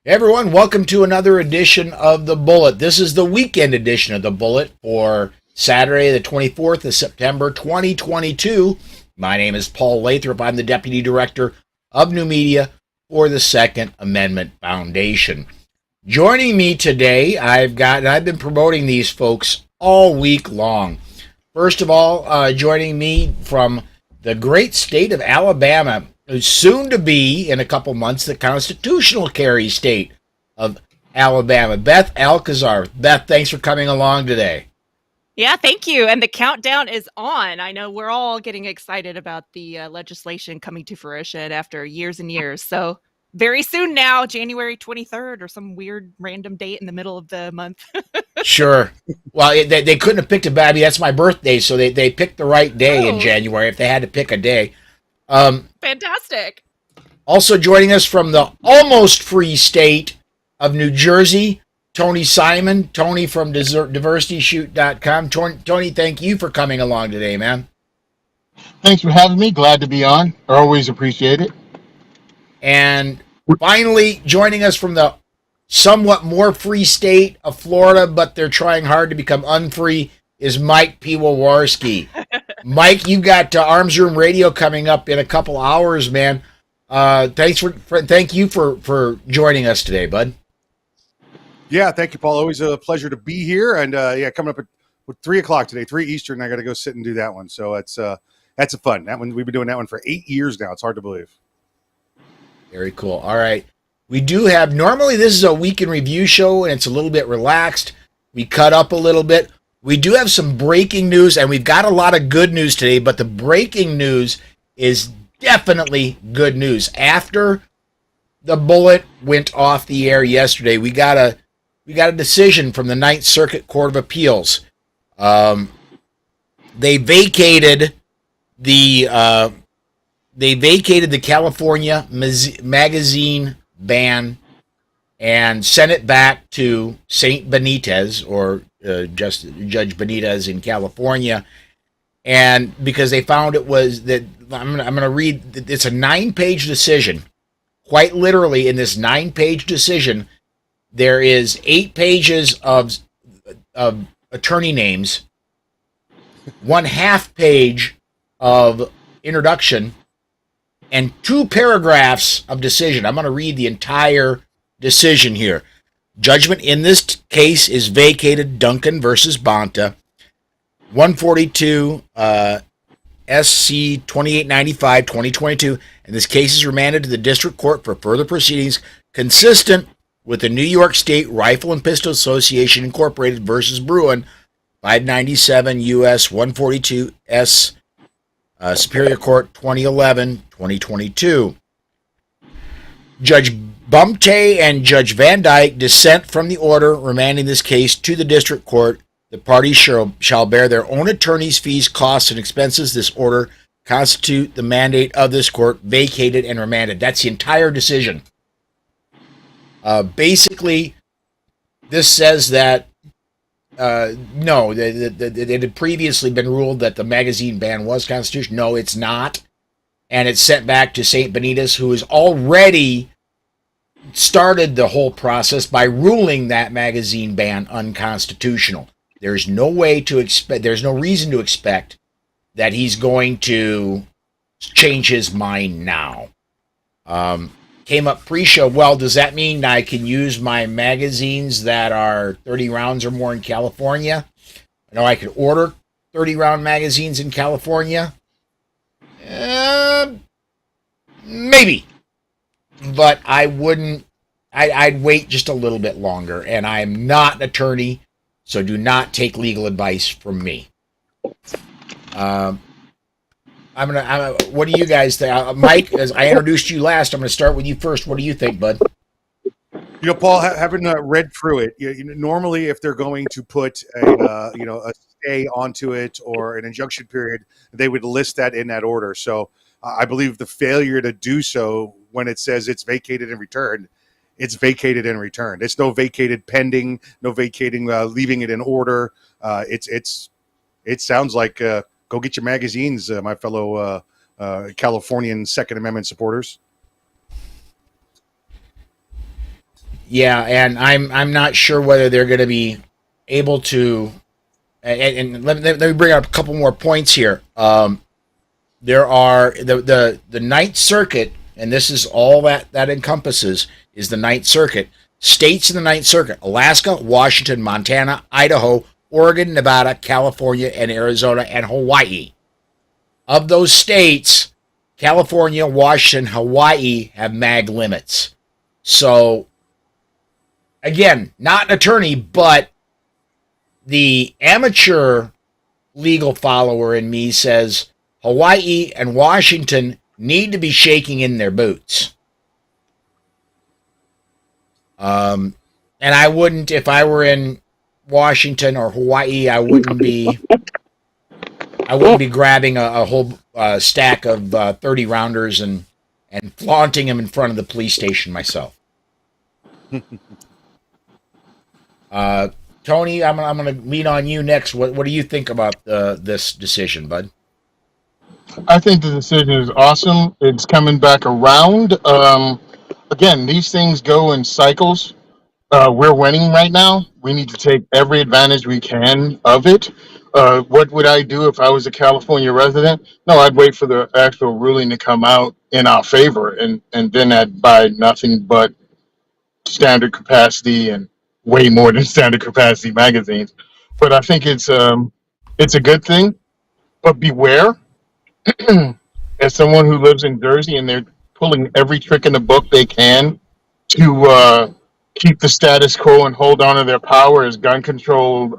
Hey everyone, welcome to another edition of The Bullet. This is the weekend edition of The Bullet for Saturday, the 24th of September, 2022. My name is Paul Lathrop. I'm the Deputy Director of New Media for the Second Amendment Foundation. Joining me today, I've been promoting these folks all week long. First of all, joining me from the great state of Alabama, soon to be, in a couple months, the constitutional carry state of Alabama. Beth Alcazar. Beth, thanks for coming along today. Yeah, thank you. And the countdown is on. I know we're all getting excited about the legislation coming to fruition after years and years. So very soon now, January 23rd or some weird random date in the middle of the month. Sure. Well, they couldn't have picked a bad. I mean, that's my birthday, so they picked the right day in January if they had to pick a day. Fantastic. Also joining us from the almost free state of New Jersey, Tony Simon. Tony from DiversityShoot.com. Tony, thank you for coming along today, man. Thanks for having me. Glad to be on. I always appreciate it. And finally, joining us from the somewhat more free state of Florida, but they're trying hard to become unfree, is Mike Piwowarski. Mike, you got Arms Room Radio coming up in a couple hours, man. Thank you for joining us today, bud. Yeah, thank you, Paul. Always a pleasure to be here. And coming up at 3 o'clock today, 3 Eastern. I got to go sit and do that one. So that's a fun. That one, we've been doing that one for 8 years now. It's hard to believe. Very cool. All right. We do have, normally this is a week in review show and it's a little bit relaxed. We cut up a little bit. We do have some breaking news, and we've got a lot of good news today, but the breaking news is definitely good news. After the Bullet went off the air yesterday, we got a decision from the Ninth Circuit Court of Appeals. They vacated the California magazine ban and sent it back to St. Benitez, or Judge Benitez in California, and because they found it was that I'm going to read. It's a 9-page decision. Quite literally, in this 9-page decision, there is 8 pages of attorney names, 1/2 page of introduction, and 2 paragraphs of decision. I'm going to read the entire decision here. Judgment in this case is vacated. Duncan versus Bonta, 142 SC 2895 2022, and this case is remanded to the district court for further proceedings consistent with the New York State Rifle and Pistol Association Incorporated versus Bruin, 597 U.S. 142 S. Superior Court 2011-2022. Judge Bumte and Judge Van Dyke dissent from the order remanding this case to the district court. The parties shall bear their own attorney's fees, costs, and expenses. This order constitute the mandate of this court, vacated and remanded. That's the entire decision. Basically, this says that no, it had previously been ruled that the magazine ban was constitutional. No, it's not. And it's sent back to St. Benitez, who has already started the whole process by ruling that magazine ban unconstitutional. There's no reason to expect that he's going to change his mind now. Came up pre-show. Well, does that mean I can use my magazines that are 30 rounds or more in California? I could order 30-round magazines in California. Maybe. But I wouldn't. I'd wait just a little bit longer. And I'm not an attorney, so do not take legal advice from me. What do you guys think? Mike, as I introduced you last, I'm going to start with you first. What do you think, bud? Paul, having read through it, normally if they're going to put a stay onto it or an injunction period, they would list that in that order. So I believe the failure to do so when it says it's vacated and returned, it's vacated and returned. It's no vacated pending, no vacating, leaving it in order. It sounds like go get your magazines, my fellow Californian Second Amendment supporters. Yeah, and I'm not sure whether they're going to be able to. And let me bring up a couple more points here. There are the Ninth Circuit, and this is all that encompasses is the Ninth Circuit. States in the Ninth Circuit: Alaska, Washington, Montana, Idaho, Oregon, Nevada, California, and Arizona, and Hawaii. Of those states, California, Washington, Hawaii have mag limits. So, again, not an attorney, but the amateur legal follower in me says Hawaii and Washington need to be shaking in their boots. And I wouldn't, if I were in Washington or Hawaii, I wouldn't be grabbing a whole stack of 30 rounders and flaunting them in front of the police station myself. Tony, I'm going to lean on you next. What do you think about this decision, bud? I think the decision is awesome. It's coming back around. Again, these things go in cycles. We're winning right now. We need to take every advantage we can of it. What would I do if I was a California resident? No, I'd wait for the actual ruling to come out in our favor, and then I'd buy nothing but standard capacity and way more than standard capacity magazines. But I think it's a good thing. But beware, as someone who lives in Jersey, and they're pulling every trick in the book they can to keep the status quo and hold on to their power as gun control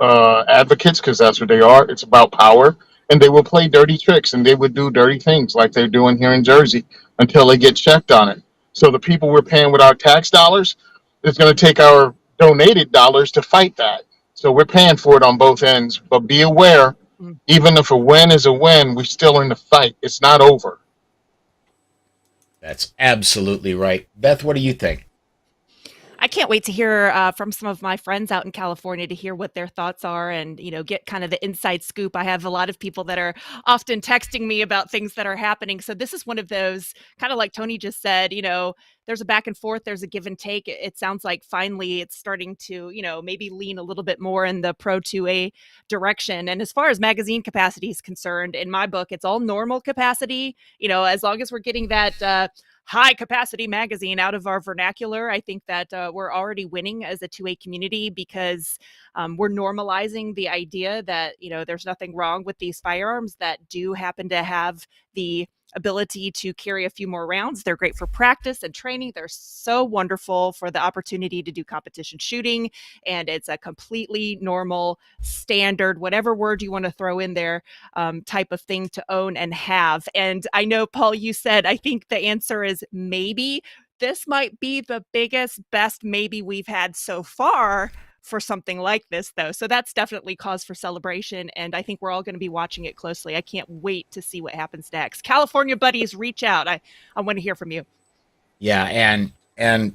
advocates, because that's what they are. It's about power. And they will play dirty tricks, and they would do dirty things like they're doing here in Jersey until they get checked on it. So the people we're paying with our tax dollars is going to take our donated dollars to fight that. So we're paying for it on both ends. But be aware, even if a win is a win, we're still in the fight. It's not over. That's absolutely right. Beth, what do you think? I can't wait to hear from some of my friends out in California to hear what their thoughts are and, get kind of the inside scoop. I have a lot of people that are often texting me about things that are happening. So this is one of those, kind of like Tony just said, there's a back and forth, there's a give and take. It sounds like finally it's starting to, maybe lean a little bit more in the pro 2A direction. And as far as magazine capacity is concerned, in my book, it's all normal capacity. As long as we're getting that high capacity magazine out of our vernacular, I think that we're already winning as a 2A community, because we're normalizing the idea that, there's nothing wrong with these firearms that do happen to have the ability to carry a few more rounds. They're great for practice and training. They're so wonderful for the opportunity to do competition shooting. And it's a completely normal, standard, whatever word you want to throw in there, type of thing to own and have. And I know, Paul, you said, I think the answer is maybe. This might be the biggest, best maybe we've had so far for something like this, though. So that's definitely cause for celebration. And I think we're all going to be watching it closely. I can't wait to see what happens next. California buddies, reach out. I want to hear from you. Yeah, and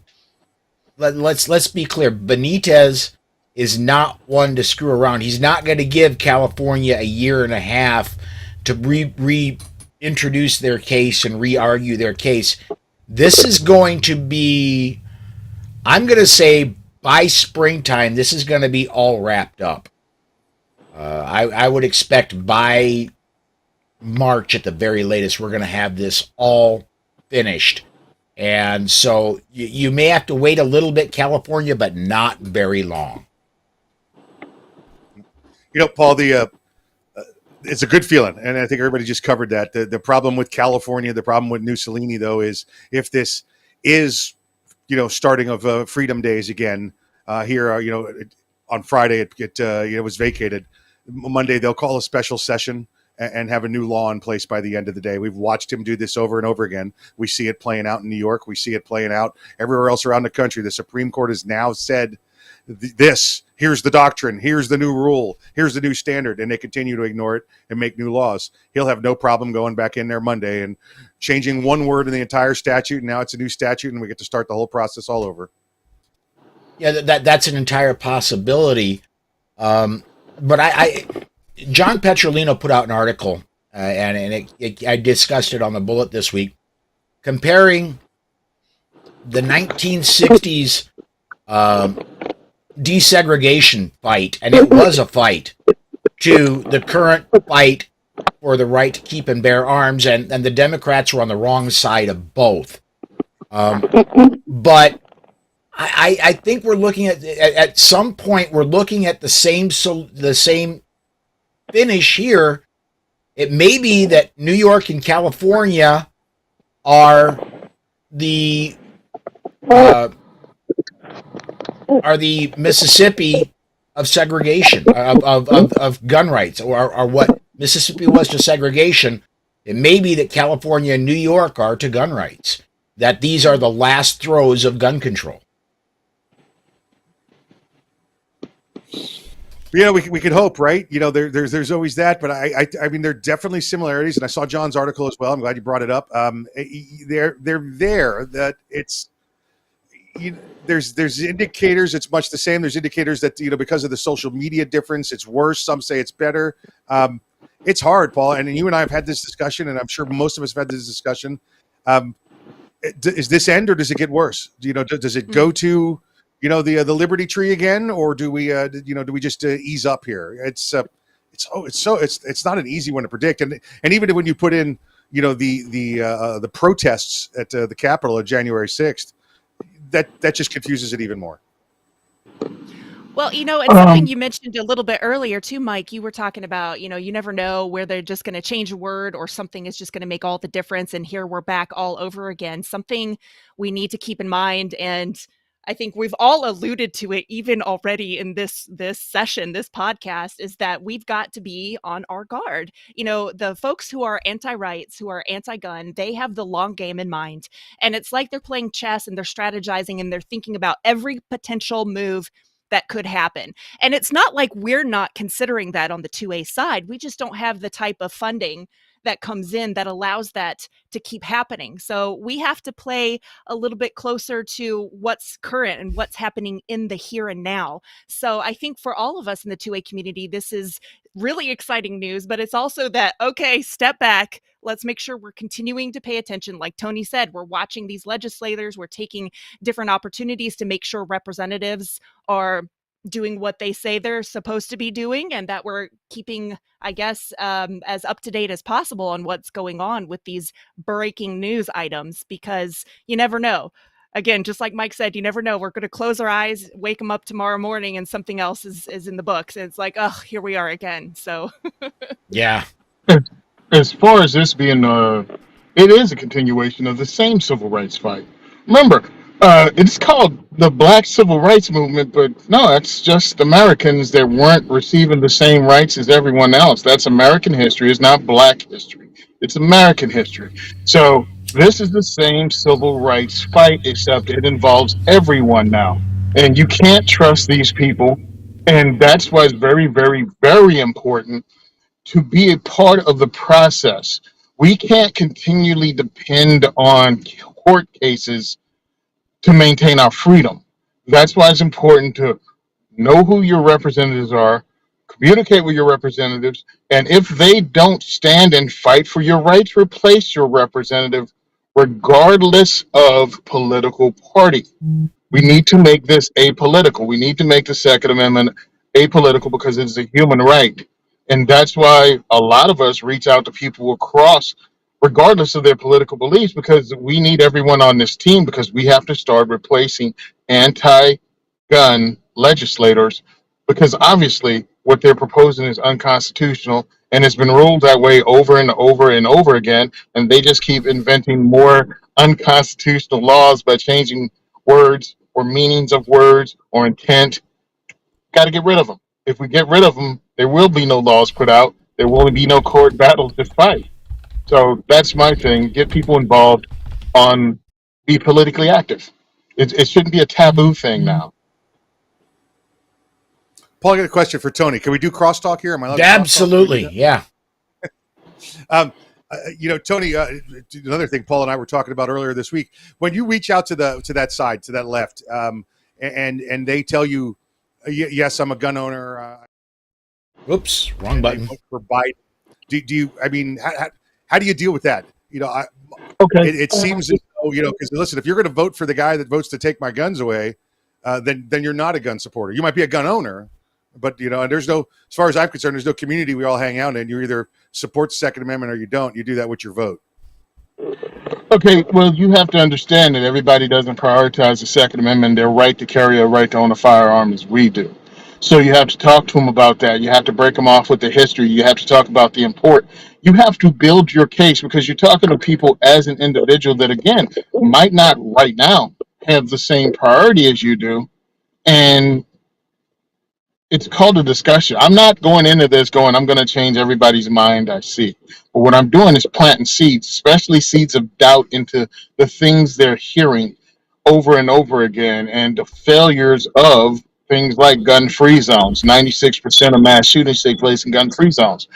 let's be clear. Benitez is not one to screw around. He's not going to give California a year and a half to reintroduce their case and re-argue their case. This is going to be, I'm going to say, by springtime, this is going to be all wrapped up. I would expect by March at the very latest, we're going to have this all finished. And so you may have to wait a little bit, California, but not very long. Paul, it's a good feeling, and I think everybody just covered that. The problem with California, the problem with Mussolini, though, is if this is starting of Freedom Days again here. On Friday it was vacated. Monday they'll call a special session and have a new law in place by the end of the day. We've watched him do this over and over again. We see it playing out in New York. We see it playing out everywhere else around the country. The Supreme Court has now said this. Here's the doctrine. Here's the new rule. Here's the new standard, and they continue to ignore it and make new laws. He'll have no problem going back in there Monday and changing one word in the entire statute, and now it's a new statute, and we get to start the whole process all over. Yeah, that's an entire possibility. But John Petrolino put out an article, and I discussed it on the Bullet this week, comparing the 1960s desegregation fight, and it was a fight, to the current fight for the right to keep and bear arms, and the Democrats were on the wrong side of both. But I think we're looking at some point we're looking at the same finish here. It may be that New York and California are the Mississippi of segregation, of gun rights, or what Mississippi was to segregation. It may be that California and New York are to gun rights, that these are the last throes of gun control. We could hope, right? There's always that, but I mean, there are definitely similarities, and I saw John's article as well. I'm glad you brought it up. They're there that it's, there's indicators it's much the same. There's indicators that, because of the social media difference, it's worse. Some say it's better. It's hard, Paul, and you and I have had this discussion, and I'm sure most of us have had this discussion. Is this end, or does it get worse? Does it go to the Liberty Tree again, or do we just ease up here? It's not an easy one to predict, and even when you put in the protests at the Capitol on January 6th, that just confuses it even more. Well, and something you mentioned a little bit earlier too, Mike, you were talking about, you never know where they're just going to change a word or something is just going to make all the difference. And here we're back all over again. Something we need to keep in mind. And I think we've all alluded to it even already in this session, this podcast, is that we've got to be on our guard. The folks who are anti-rights, who are anti-gun, they have the long game in mind. And it's like they're playing chess and they're strategizing and they're thinking about every potential move that could happen. And it's not like we're not considering that on the 2A side. We just don't have the type of funding that comes in that allows that to keep happening. So we have to play a little bit closer to what's current and what's happening in the here and now. So I think for all of us in the 2A community, this is really exciting news, but it's also that, okay, step back. Let's make sure we're continuing to pay attention. Like Tony said, we're watching these legislators. We're taking different opportunities to make sure representatives are doing what they say they're supposed to be doing, and that we're keeping, I guess, as up to date as possible on what's going on with these breaking news items, because you never know. Again, just like Mike said, you never know. We're going to close our eyes, wake them up tomorrow morning, and something else is in the books. And it's like, oh, here we are again. So, yeah. As far as this being, it is a continuation of the same civil rights fight. Remember, it's called the Black Civil Rights Movement, but no, that's just Americans that weren't receiving the same rights as everyone else. That's American history. It's not Black history. It's American history. So this is the same civil rights fight, except it involves everyone now. And you can't trust these people. And that's why it's very, very, very important to be a part of the process. We can't continually depend on court cases to maintain our freedom. That's why it's important to know who your representatives are, communicate with your representatives, and if they don't stand and fight for your rights, replace your representative regardless of political party. We need to make this apolitical. We need to make the Second Amendment apolitical because it's a human right. And that's why a lot of us reach out to people across, regardless of their political beliefs, because we need everyone on this team, because we have to start replacing anti-gun legislators, because obviously what they're proposing is unconstitutional and it's been ruled that way over and over and over again. And they just keep inventing more unconstitutional laws by changing words or meanings of words or intent. Got to get rid of them. If we get rid of them, there will be no laws put out. There will be no court battles to fight. So that's my thing. Get people involved be politically active. It shouldn't be a taboo thing now. Paul, I got a question for Tony. Can we do crosstalk here? Am I allowed to Absolutely, yeah. Tony, another thing Paul and I were talking about earlier this week, when you reach out to that side, to that left, and they tell you, yes, I'm a gun owner. Oops, wrong button. For Biden. Do you? I mean, how do you deal with that? Okay. It seems as though, because listen, if you're going to vote for the guy that votes to take my guns away, then you're not a gun supporter. You might be a gun owner, but and there's no, as far as I'm concerned, there's no community we all hang out in. You either support the Second Amendment or you don't. You do that with your vote. Okay, well, you have to understand that everybody doesn't prioritize the Second Amendment, their right to carry a right to own a firearm as we do. So you have to talk to them about that. You have to break them off with the history. You have to talk about the import. You have to build your case because you're talking to people as an individual that, again, might not right now have the same priority as you do. And it's called a discussion. I'm not going into this going, I'm going to change everybody's mind I see. But what I'm doing is planting seeds, especially seeds of doubt into the things they're hearing over and over again and the failures of things like gun-free zones. 96% of mass shootings take place in gun-free zones.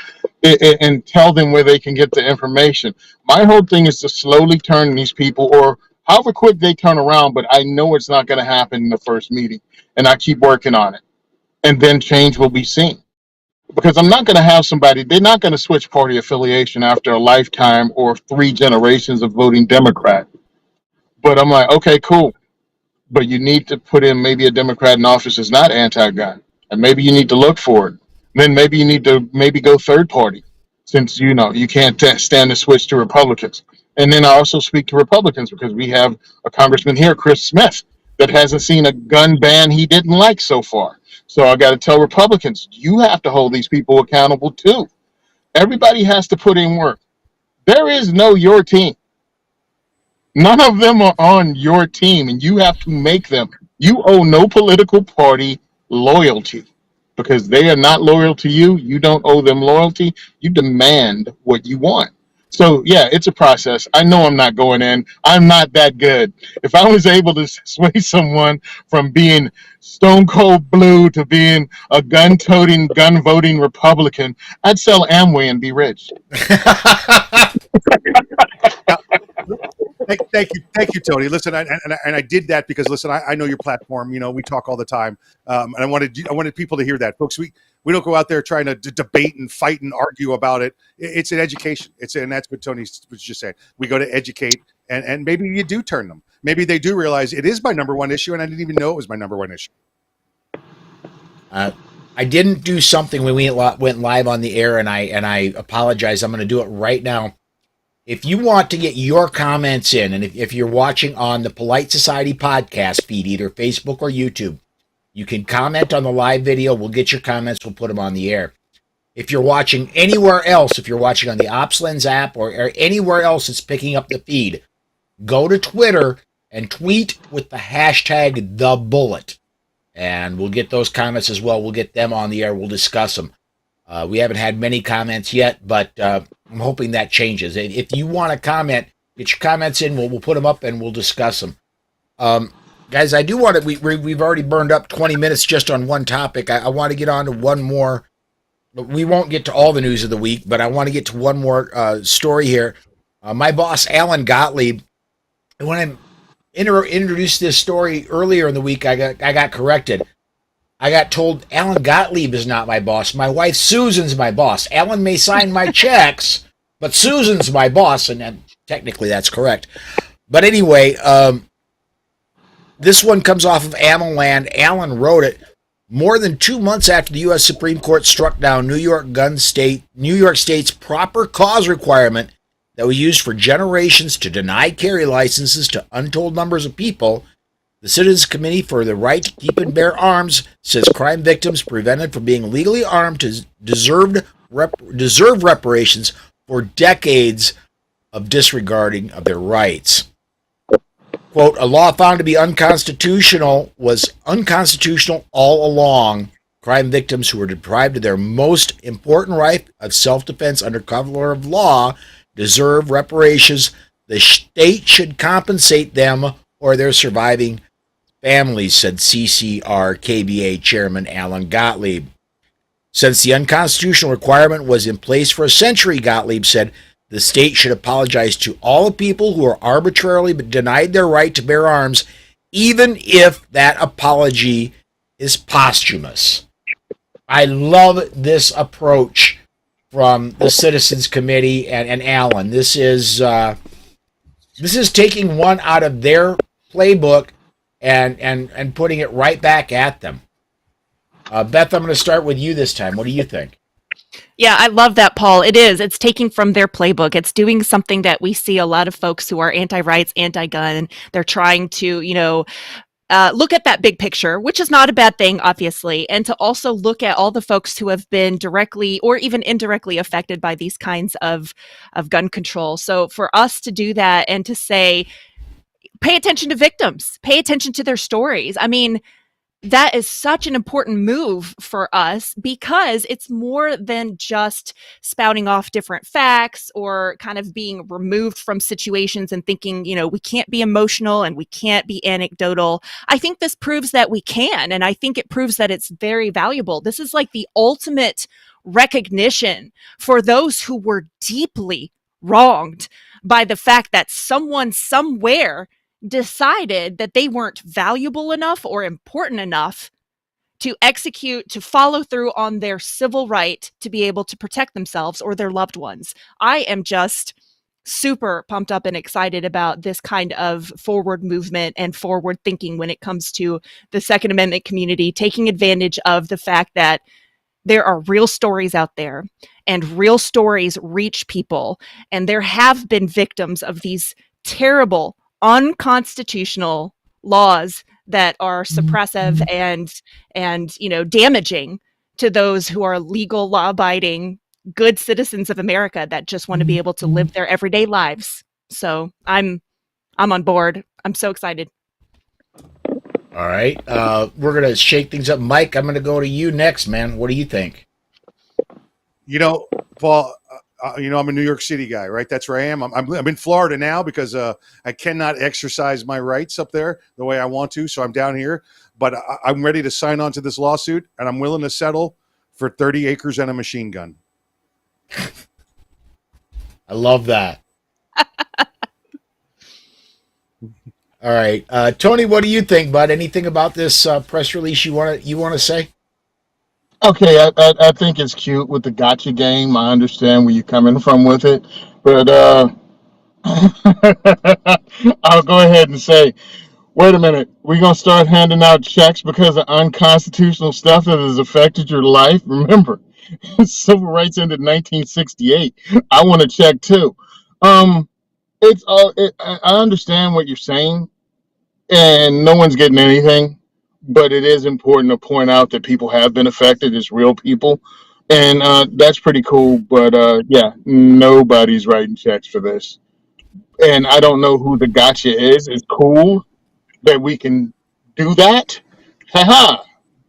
And tell them where they can get the information. My whole thing is to slowly turn these people, or however quick they turn around, but I know it's not going to happen in the first meeting. And I keep working on it. And then change will be seen. Because I'm not going to have somebody, they're not going to switch party affiliation after a lifetime or 3 generations of voting Democrat. But I'm like, okay, cool. But you need to put in maybe a Democrat in office is not anti-gun. And maybe you need to look for it. Then maybe you need to maybe go third party since, you can't stand to switch to Republicans. And then I also speak to Republicans because we have a congressman here, Chris Smith, that hasn't seen a gun ban he didn't like so far. So I got to tell Republicans, you have to hold these people accountable too. Everybody has to put in work. There is no your team. None of them are on your team, and you have to make them. You owe no political party loyalty because they are not loyal to you. You don't owe them loyalty. You demand what you want. So, yeah, it's a process. I know I'm not going in. I'm not that good. If I was able to sway someone from being stone cold blue to being a gun-toting, gun-voting Republican, I'd sell Amway and be rich. Thank you, Tony. Listen, I did that because listen, I know your platform. We talk all the time, and I wanted people to hear that, folks. We don't go out there trying to debate and fight and argue about it. It's an education. And that's what Tony was just saying. We go to educate, and maybe you do turn them. Maybe they do realize it is my number one issue, and I didn't even know it was my number one issue. I didn't do something when we went live on the air, and I apologize. I'm going to do it right now. If you want to get your comments in, and if you're watching on the Polite Society podcast feed, either Facebook or YouTube, you can comment on the live video. We'll get your comments. We'll put them on the air. If you're watching anywhere else, if you're watching on the OpsLens app or anywhere else that's picking up the feed, go to Twitter and tweet with the hashtag #TheBullet. And we'll get those comments as well. We'll get them on the air. We'll discuss them. We haven't had many comments yet, but I'm hoping that changes. If you want to comment, get your comments in. We'll put them up and we'll discuss them. Guys, I do want to, we've already burned up 20 minutes just on one topic. I want to get on to one more. We won't get to all the news of the week, but I want to get to one more story here. My boss, Alan Gottlieb, when I introduced this story earlier in the week, I got corrected. I got told Alan Gottlieb is not my boss. My wife Susan's my boss. Alan may sign my checks, but Susan's my boss, and technically that's correct. But anyway, this one comes off of AmmoLand. Alan wrote it. More than 2 months after the U.S. Supreme Court struck down New York State's proper cause requirement that was used for generations to deny carry licenses to untold numbers of people, the Citizens Committee for the Right to Keep and Bear Arms says crime victims prevented from being legally armed to deserve reparations for decades of disregarding of their rights. Quote, a law found to be unconstitutional was unconstitutional all along. Crime victims who were deprived of their most important right of self-defense under cover of law deserve reparations. The state should compensate them or their surviving families, said CCR-KBA Chairman Alan Gottlieb. Since the unconstitutional requirement was in place for a century, Gottlieb said, the state should apologize to all the people who are arbitrarily denied their right to bear arms, even if that apology is posthumous. I love this approach from the Citizens Committee and Alan. This is taking one out of their playbook and putting it right back at them. Beth, I'm going to start with you this time. What do you think? Yeah, I love that, Paul. It is. It's taking from their playbook. It's doing something that we see a lot of folks who are anti-rights, anti-gun. They're trying to, look at that big picture, which is not a bad thing, obviously, and to also look at all the folks who have been directly or even indirectly affected by these kinds of gun control. So for us to do that and to say, pay attention to victims, pay attention to their stories. I mean, that is such an important move for us because it's more than just spouting off different facts or kind of being removed from situations and thinking, we can't be emotional and we can't be anecdotal. I think this proves that we can, and I think it proves that it's very valuable. This is like the ultimate recognition for those who were deeply wronged by the fact that someone somewhere decided that they weren't valuable enough or important enough to execute, to follow through on their civil right to be able to protect themselves or their loved ones. I am just super pumped up and excited about this kind of forward movement and forward thinking when it comes to the Second Amendment community, taking advantage of the fact that there are real stories out there and real stories reach people. And there have been victims of these terrible, unconstitutional laws that are suppressive and damaging to those who are legal, law-abiding, good citizens of America that just want to be able to live their everyday lives. So I'm on board. I'm so excited. All right. We're going to shake things up. Mike, I'm going to go to you next, man. What do you think? Paul, I'm a New York City guy, right? That's where I am. I'm in Florida now because I cannot exercise my rights up there the way I want to. So I'm down here, but I'm ready to sign on to this lawsuit, and I'm willing to settle for 30 acres and a machine gun. I love that. All right, Tony, what do you think, bud? Anything about this press release you want to say? Okay, I think it's cute with the gotcha game. I understand where you're coming from with it, but I'll go ahead and say, wait a minute, we're gonna start handing out checks because of unconstitutional stuff that has affected your life. Remember, civil rights ended in 1968. I want a check too. It's all. I understand what you're saying, and no one's getting anything, but it is important to point out that people have been affected as real people, and that's pretty cool. But yeah, nobody's writing checks for this, and I don't know who the gotcha is. It's cool that we can do that. Haha.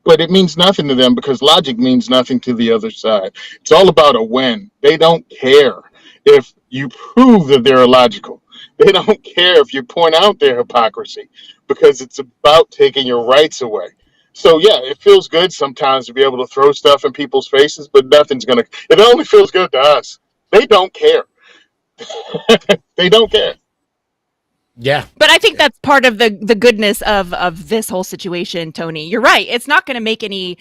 But it means nothing to them because logic means nothing to the other side. It's all about a win. They don't care if you prove that they're illogical. They don't care if you point out their hypocrisy because it's about taking your rights away. So yeah, it feels good sometimes to be able to throw stuff in people's faces, but nothing's gonna. It only feels good to us. They don't care. They don't care. Yeah. But I think that's part of the goodness of this whole situation, Tony. You're right. It's not going to make any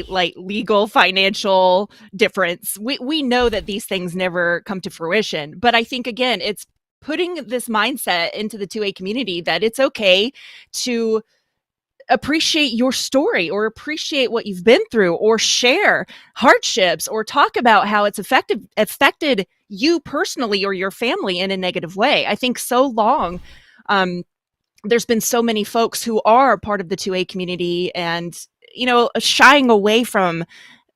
like legal financial difference. We know that these things never come to fruition. But I think again, it's putting this mindset into the 2A community that it's okay to appreciate your story or appreciate what you've been through or share hardships or talk about how it's affected you personally or your family in a negative way. I think so long there's been so many folks who are part of the 2A community and shying away from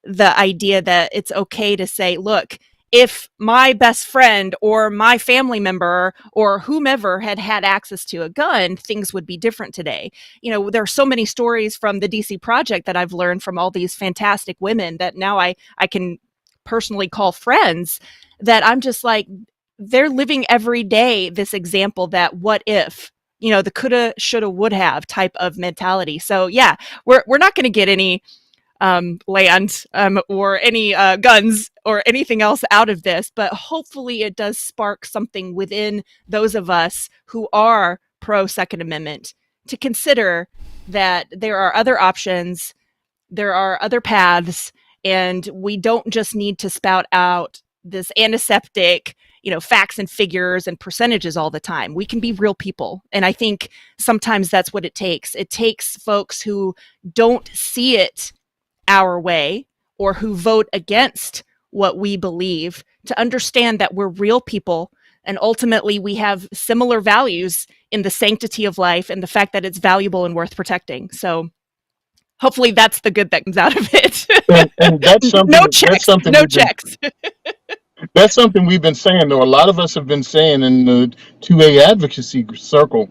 the idea that it's okay to say, look, if my best friend or my family member or whomever had access to a gun, things would be different today. There are so many stories from the DC Project that I've learned from all these fantastic women that now I can personally call friends that I'm just like, they're living every day this example that what if, the coulda, shoulda, would have type of mentality. So yeah, we're not going to get any land or any guns or anything else out of this, but hopefully it does spark something within those of us who are pro Second Amendment to consider that there are other options, there are other paths, and we don't just need to spout out this antiseptic, facts and figures and percentages all the time. We can be real people. And I think sometimes that's what it takes. It takes folks who don't see it our way or who vote against what we believe to understand that we're real people, and ultimately we have similar values in the sanctity of life and the fact that it's valuable and worth protecting. So hopefully that's the good that comes out of it. And that's something. No checks. No checks. That's something we've been saying, though. A lot of us have been saying in the 2A advocacy circle.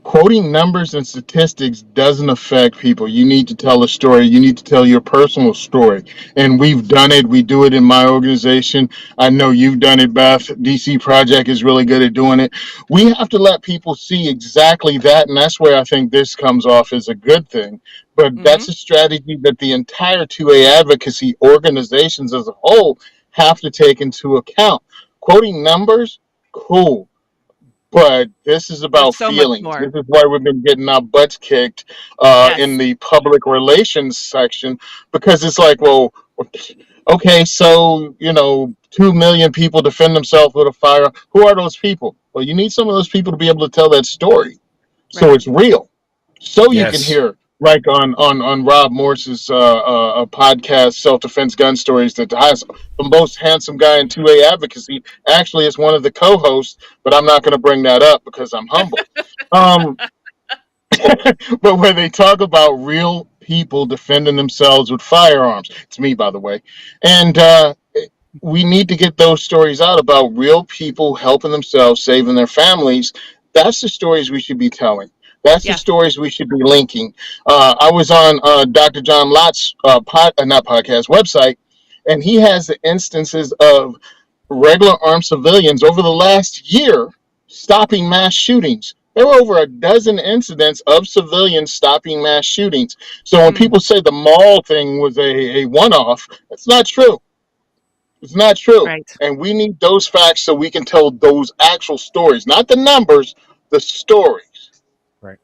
Quoting numbers and statistics doesn't affect people. You need to tell a story. You need to tell your personal story. And we've done it. We do it in my organization. I know you've done it, Beth. DC Project is really good at doing it. We have to let people see exactly that. And that's where I think this comes off as a good thing. But that's a strategy that the entire 2A advocacy organizations as a whole have to take into account. Quoting numbers, cool. But this is about so feelings. This is why we've been getting our butts kicked in the public relations section, because it's like, well, okay, so, 2 million people defend themselves with a firearm. Who are those people? Well, you need some of those people to be able to tell that story. So it's real. So you can hear, like on Rob Morse's podcast, Self-Defense Gun Stories, that the most handsome guy in 2A advocacy actually is one of the co-hosts, but I'm not going to bring that up because I'm humble. But when they talk about real people defending themselves with firearms, it's me, by the way, and we need to get those stories out about real people helping themselves, saving their families. That's the stories we should be telling. That's the stories we should be linking. I was on Dr. John Lott's website, and he has the instances of regular armed civilians over the last year stopping mass shootings. There were over a dozen incidents of civilians stopping mass shootings. So when people say the mall thing was a one-off, that's not true. It's not true. Right. And we need those facts so we can tell those actual stories, not the numbers, the stories. Right.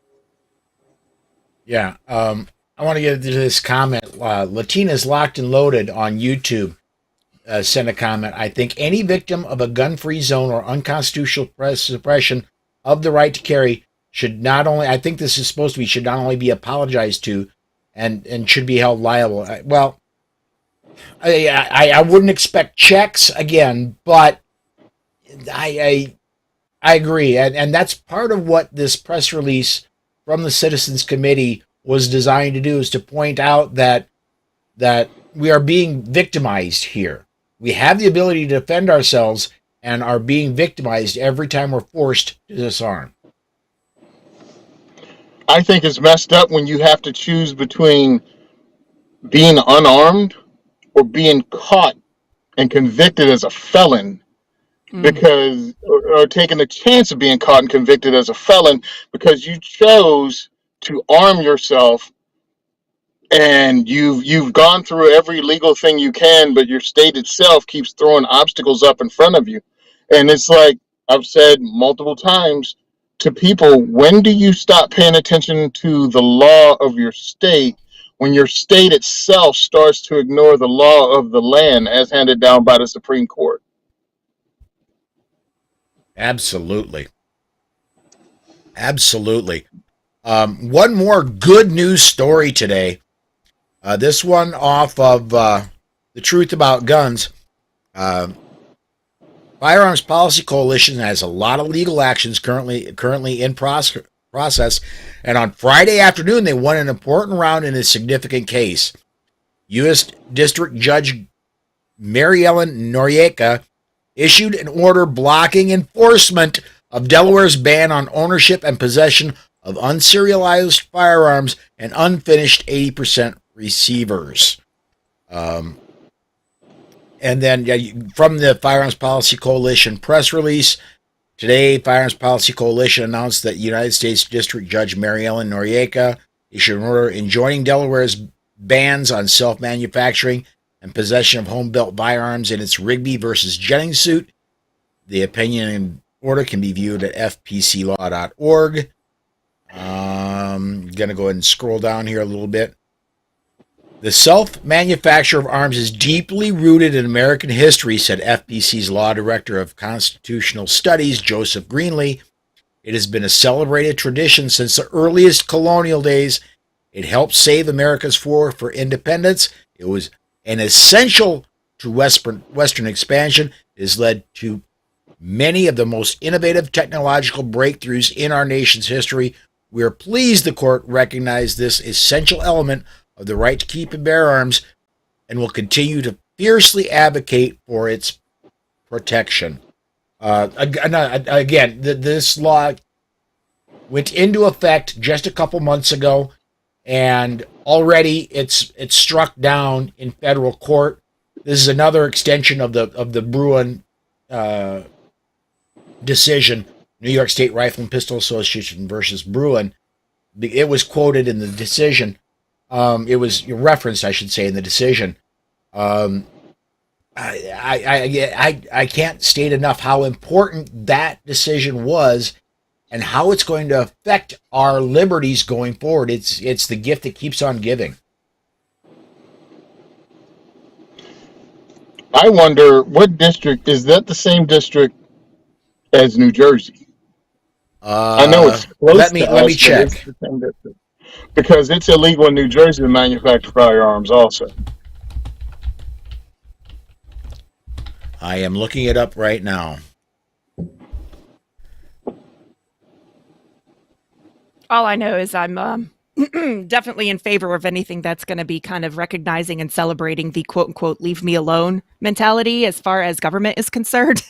Yeah. I want to get into this comment. Latina's Locked and Loaded on YouTube sent a comment. I think any victim of a gun-free zone or unconstitutional suppression of the right to carry should not only, I think this is supposed to be, should not only be apologized to and should be held liable. I wouldn't expect checks again, but I agree. And that's part of what this press release from the Citizens Committee was designed to do, is to point out that we are being victimized here. We have the ability to defend ourselves and are being victimized every time we're forced to disarm. I think it's messed up when you have to choose between being unarmed or being caught and convicted as a felon, because or taking the chance of being caught and convicted as a felon because you chose to arm yourself, and you've gone through every legal thing you can, but your state itself keeps throwing obstacles up in front of you. And it's like I've said multiple times to people, when do you stop paying attention to the law of your state when your state itself starts to ignore the law of the land as handed down by the Supreme Court? Absolutely. Absolutely. One more good news story today. This one off of The Truth About Guns. Firearms Policy Coalition has a lot of legal actions currently in process, and on Friday afternoon they won an important round in a significant case. U.S. District Judge Mary Ellen Noriega issued an order blocking enforcement of Delaware's ban on ownership and possession of unserialized firearms and unfinished 80% receivers. And then from the Firearms Policy Coalition press release, today, Firearms Policy Coalition announced that United States District Judge Mary Ellen Noriega issued an order enjoining Delaware's bans on self-manufacturing and possession of home-built firearms in its Rigby versus Jennings suit. The opinion and order can be viewed at fpclaw.org. I'm going to go ahead and scroll down here a little bit. The self-manufacture of arms is deeply rooted in American history, said FPC's Law Director of Constitutional Studies, Joseph Greenlee. It has been a celebrated tradition since the earliest colonial days. It helped save America's war for independence. It was an essential to Western expansion. It has led to many of the most innovative technological breakthroughs in our nation's history. We are pleased the court recognized this essential element of the right to keep and bear arms and will continue to fiercely advocate for its protection. Again, this law went into effect just a couple months ago, and already it's struck down in federal court. This is another extension of the Bruin decision, New York State Rifle and Pistol Association versus Bruin. It was quoted in the decision. It was referenced, I should say, in the decision. I can't state enough how important that decision was and how it's going to affect our liberties going forward. It's the gift that keeps on giving. I wonder what district is that? The same district as New Jersey? I know it's close let me to us, check. but it's the same district. Because it's illegal in New Jersey to manufacture firearms also. I am looking it up right now. All I know is I'm definitely in favor of anything that's going to be kind of recognizing and celebrating the quote unquote leave me alone mentality as far as government is concerned.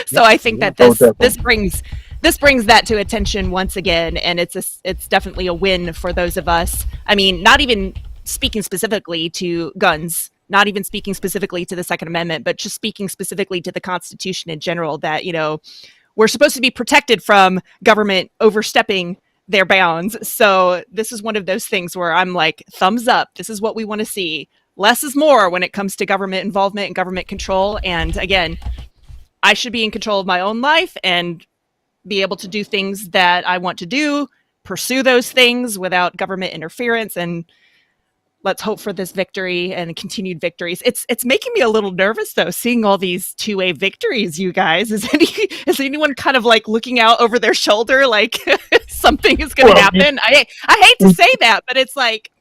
So I think that this brings that to attention once again, and it's definitely a win for those of us. I mean, not even speaking specifically to guns, not even speaking specifically to the Second Amendment, but just speaking specifically to the Constitution in general, that, you know, we're supposed to be protected from government overstepping their bounds. So this is one of those things where I'm like, thumbs up. This is what we want to see. Less is more when it comes to government involvement and government control. And again, I should be in control of my own life and be able to do things that I want to do, pursue those things without government interference. And let's hope for this victory and continued victories. It's making me a little nervous though, seeing all these 2A victories, you guys. Is anyone kind of like looking out over their shoulder like something is going to happen? I hate to say that, but it's like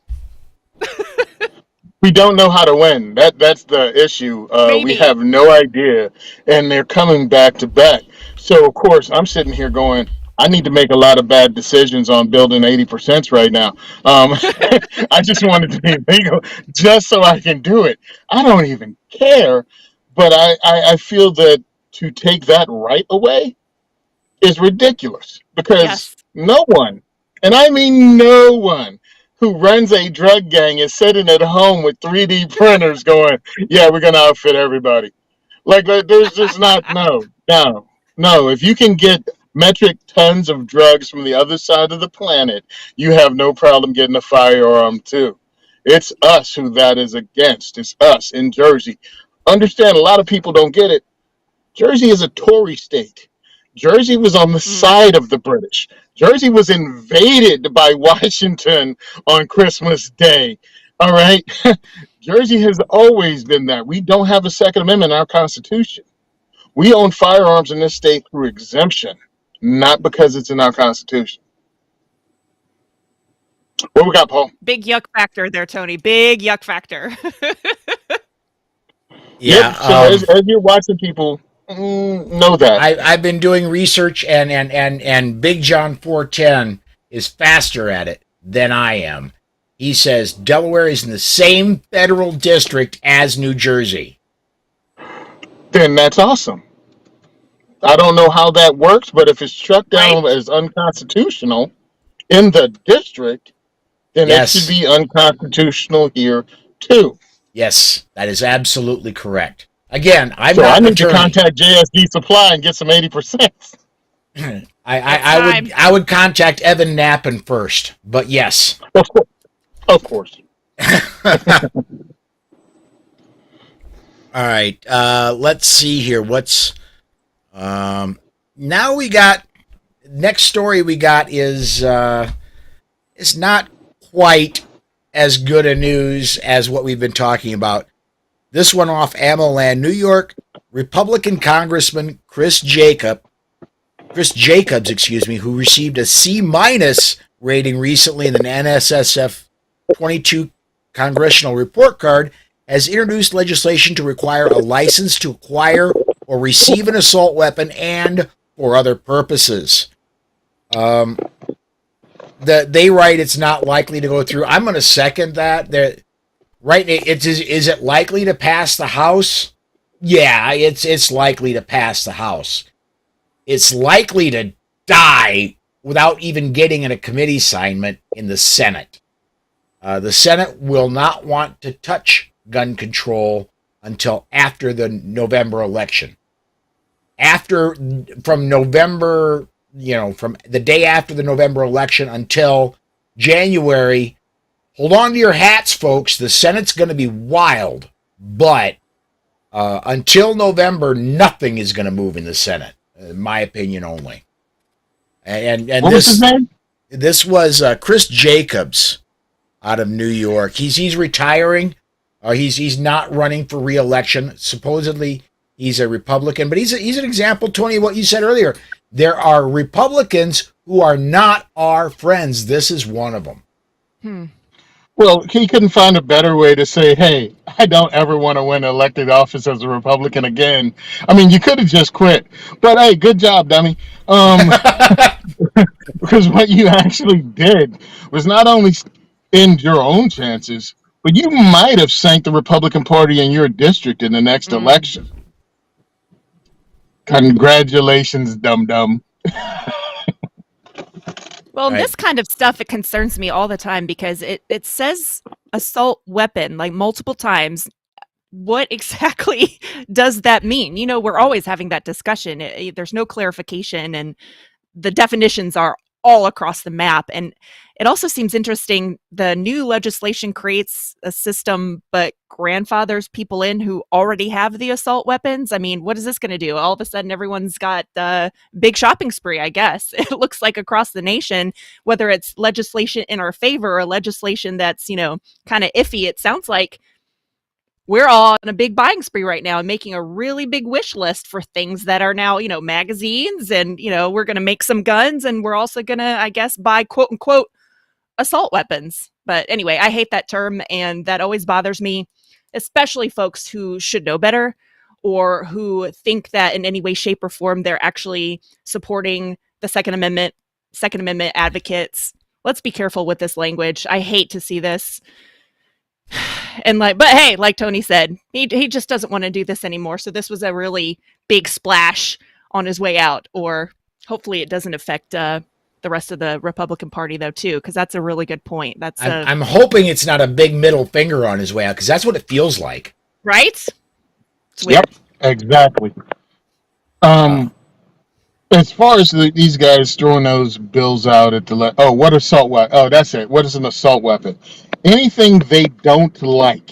we don't know how to win. That's the issue. We have no idea, and they're coming back to back. So of course, I'm sitting here going, I need to make a lot of bad decisions on building 80% right now. I just want it to be legal just so I can do it. I don't even care, but I feel that to take that right away is ridiculous because no one, and I mean no one, who runs a drug gang is sitting at home with 3D printers going, yeah, we're going to outfit everybody. Like, there's just no. If you can get metric tons of drugs from the other side of the planet, you have no problem getting a firearm too. It's us who that is against. It's us in Jersey. Understand, a lot of people don't get it. Jersey is a Tory state. Jersey was on the side of the British. Jersey was invaded by Washington on Christmas Day. All right? Jersey has always been that. We don't have a Second Amendment in our Constitution. We own firearms in this state through exemption, not because it's in our Constitution. What we got, Paul? Big yuck factor there, Tony. Big yuck factor. Yeah. Yep. So as you're watching people know that. I've been doing research, and Big John 410 is faster at it than I am. He says Delaware is in the same federal district as New Jersey. Then that's awesome. I don't know how that works, but if it's struck down as unconstitutional in the district, then it should be unconstitutional here too. Yes, that is absolutely correct. Again, I need to contact JSD Supply and get some 80%. I would contact Evan Knappen first, but yes. Of course. All right, let's see here. What's now we got next story we got is not quite as good a news as what we've been talking about. This one off AmmoLand. New York Republican Congressman Chris Jacobs, who received a C- rating recently in the NSSF 22 Congressional Report Card, has introduced legislation to require a license to acquire or receive an assault weapon and for other purposes. They write it's not likely to go through. I'm going to second that. Right? Is it likely to pass the House? Yeah, it's likely to pass the House. It's likely to die without even getting in a committee assignment in the Senate. The Senate will not want to touch gun control until after the November election. From November, from the day after the November election until January, hold on to your hats, folks. The Senate's going to be wild, but until November, nothing is going to move in the Senate, in my opinion only. And what was his name? This was Chris Jacobs out of New York. He's retiring. He's not running for re-election. Supposedly, he's a Republican, but he's an example, Tony, of what you said earlier. There are Republicans who are not our friends. This is one of them. Well, he couldn't find a better way to say, hey, I don't ever want to win elected office as a Republican again. I mean, you could have just quit. But, hey, good job, dummy. Because what you actually did was not only end your own chances, but you might have sank the Republican Party in your district in the next election. Congratulations, dum-dum. Well, this kind of stuff, it concerns me all the time because it says assault weapon like multiple times. What exactly does that mean? We're always having that discussion. There's no clarification, and the definitions are all across the map. And it also seems interesting. The new legislation creates a system, but grandfathers people in who already have the assault weapons. I mean, what is this going to do? All of a sudden, everyone's got a big shopping spree, I guess. It looks like across the nation, whether it's legislation in our favor or legislation that's, kind of iffy. It sounds like we're all on a big buying spree right now and making a really big wish list for things that are now, magazines, and, we're going to make some guns, and we're also going to, I guess, buy quote unquote assault weapons. But anyway, I hate that term, and that always bothers me, especially folks who should know better or who think that in any way, shape, or form they're actually supporting the Second Amendment advocates. Let's be careful with this language. I hate to see this. And but hey, like Tony said, he just doesn't want to do this anymore. So this was a really big splash on his way out, or hopefully it doesn't affect the rest of the Republican Party though too, because that's a really good point. I'm hoping it's not a big middle finger on his way out, because that's what it feels like. Right? It's weird. Yep, exactly. As far as these guys throwing those bills out at what assault weapon? Oh, that's it. What is an assault weapon? Anything they don't like,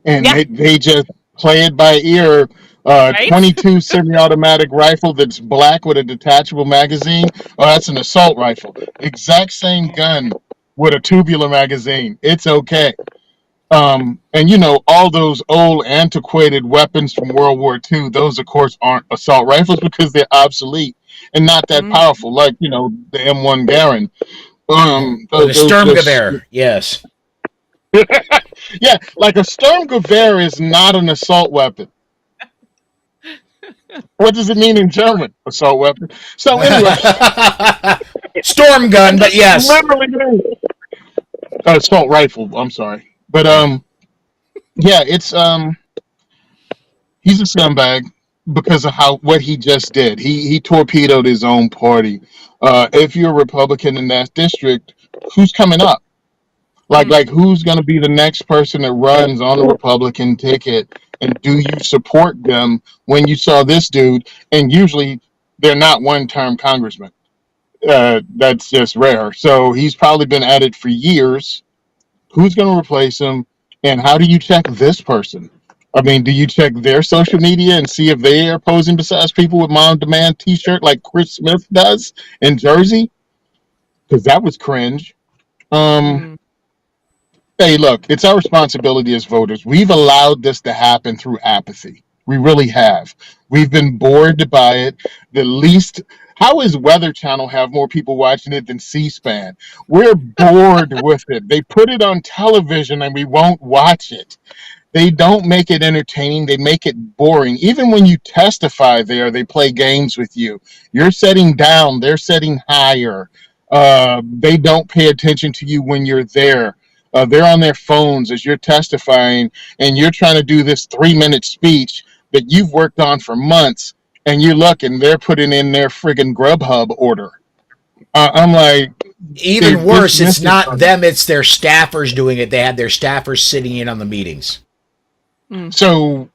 and they just play it by ear. 22 semi-automatic rifle that's black with a detachable magazine. Oh, that's an assault rifle. Exact same gun with a tubular magazine. It's okay. And all those old antiquated weapons from World War II, those of course aren't assault rifles because they're obsolete and not that powerful, like the M1 Garand. The Sturmgewehr, yes. Yeah, like a Sturmgewehr is not an assault weapon. What does it mean in German? Assault weapon. So anyway, storm gun, but yes, literally assault rifle. I'm sorry, but yeah, it's he's a scumbag because of what he just did. He torpedoed his own party. If you're a Republican in that district, who's coming up? Like who's going to be the next person that runs on the Republican ticket? And do you support them when you saw this dude? And usually they're not one-term congressmen. That's just rare. So he's probably been at it for years. Who's going to replace him? And how do you check this person? I mean, do you check their social media and see if they are posing besides people with Mom Demand t-shirt like Chris Smith does in Jersey? Because that was cringe. Hey, look, it's our responsibility as voters. We've allowed this to happen through apathy. We really have. We've been bored by it. The least, how is Weather Channel have more people watching it than C-SPAN? We're bored with it. They put it on television and we won't watch it. They don't make it entertaining. They make it boring. Even when you testify there, they play games with you. You're setting down, they're setting higher. They don't pay attention to you when you're there. They're on their phones as you're testifying, and you're trying to do this 3-minute speech that you've worked on for months, and you look and they're putting in their friggin' Grubhub order. I'm like, Even worse, it's not them, it's their staffers doing it. They have their staffers sitting in on the meetings. so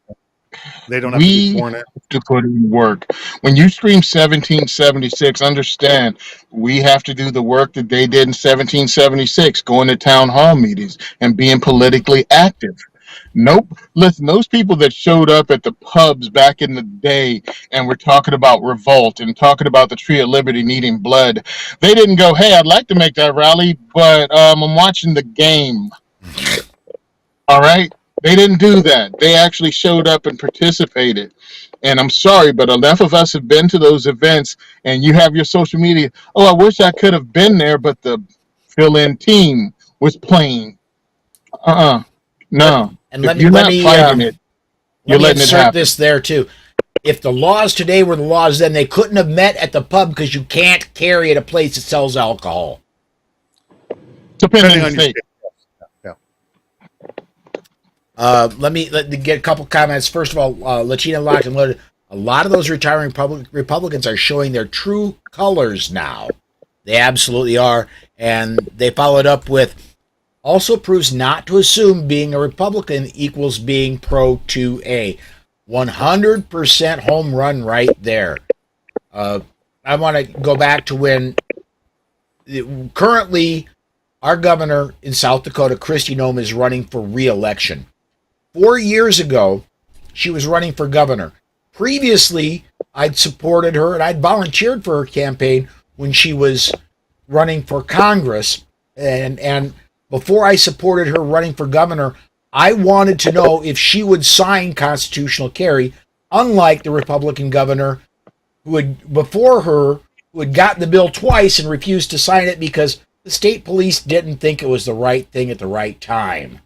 They don't have to be we sworn in. have to put in work. When you scream 1776, understand we have to do the work that they did in 1776, going to town hall meetings and being politically active. Nope. Listen, those people that showed up at the pubs back in the day and were talking about revolt and talking about the Tree of Liberty needing blood, they didn't go, hey, I'd like to make that rally, but I'm watching the game. All right? They didn't do that. They actually showed up and participated. And I'm sorry, but enough of us have been to those events, and you have your social media. Oh, I wish I could have been there, but the fill-in team was playing. No. And If let you're me not fighting it, you're let me letting it insert happen. this there too. If the laws today were the laws then, they couldn't have met at the pub because you can't carry at a place that sells alcohol. Depending Depending on on the your state. Let me get a couple comments. First of all, Latina Locked and Loaded. A lot of those retiring Republicans are showing their true colors now. They absolutely are. And they followed up with, also proves not to assume being a Republican equals being pro 2A. 100% home run right there. I want to go back to when currently our governor in South Dakota, Kristi Noem, is running for re-election. 4 years ago, she was running for governor. Previously, I'd supported her and I'd volunteered for her campaign when she was running for Congress. And before I supported her running for governor, I wanted to know if she would sign constitutional carry, unlike the Republican governor who had before her, who had gotten the bill twice and refused to sign it because the state police didn't think it was the right thing at the right time.